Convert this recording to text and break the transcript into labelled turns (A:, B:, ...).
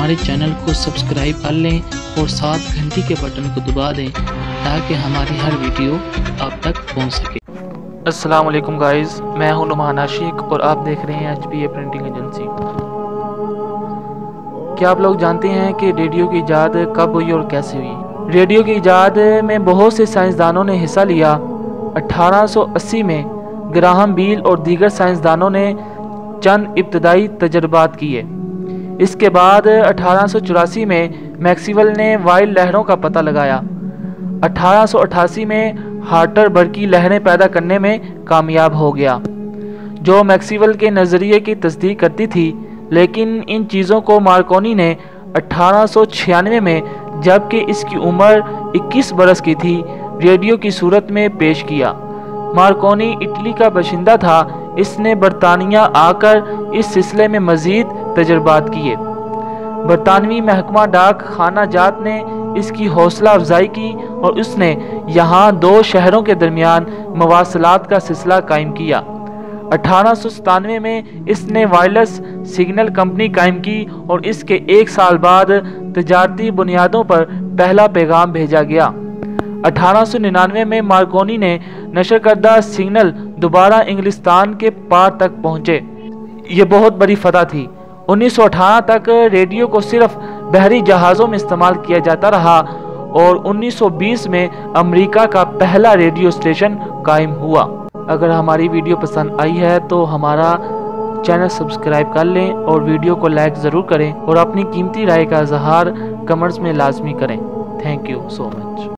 A: हमारे चैनल को सब्सक्राइब कर लें और साथ घंटी के बटन को दबा दें ताकि हमारी हर वीडियो आप तक पहुंच सके। अस्सलाम वालेकुम गाइस, मैं हूं नुमान आशिक और आप देख रहे हैं HPA प्रिंटिंग एजेंसी। क्या आप लोग जानते हैं कि रेडियो की इजाद कब हुई और कैसे हुई? रेडियो की इजाद में बहुत से साइंसदानों ने हिस्सा लिया। 1880 में ग्राहम बील और दीगर साइंसदानों ने चंद इब्तदाई तजर्बात किए। इसके बाद 1884 में मैक्सवेल ने वाइल्ड लहरों का पता लगाया। 1888 में हार्टर की लहरें पैदा करने में कामयाब हो गया, जो मैक्सवेल के नज़रिए की तस्दीक करती थी। लेकिन इन चीज़ों को मार्कोनी ने 1896 में, जबकि इसकी उम्र 21 बरस की थी, रेडियो की सूरत में पेश किया। मार्कोनी इटली का बाशिंदा था। इसने बरतानिया आकर इस सिलसिले में मज़ीद तजर्बात किए। बरतानवी महकमा डाक खाना जात ने इसकी हौसला अफजाई की और उसने यहाँ दो शहरों के दरमियान मवासलात का सिलसिला कायम किया। 1897 में इसने वायरलेस सिग्नल कंपनी कायम की और इसके एक साल बाद तजारती बुनियादों पर पहला पैगाम भेजा गया। 1899 में मार्कोनी ने नशर करदा सिग्नल दोबारा इंग्लिस्तान के पार तक पहुँचे। ये बहुत बड़ी फतह थी। 1918 तक रेडियो को सिर्फ बहरी जहाज़ों में इस्तेमाल किया जाता रहा और 1920 में अमेरिका का पहला रेडियो स्टेशन कायम हुआ। अगर हमारी वीडियो पसंद आई है तो हमारा चैनल सब्सक्राइब कर लें और वीडियो को लाइक ज़रूर करें और अपनी कीमती राय का इजहार कमेंट्स में लाजमी करें। Thank you so much.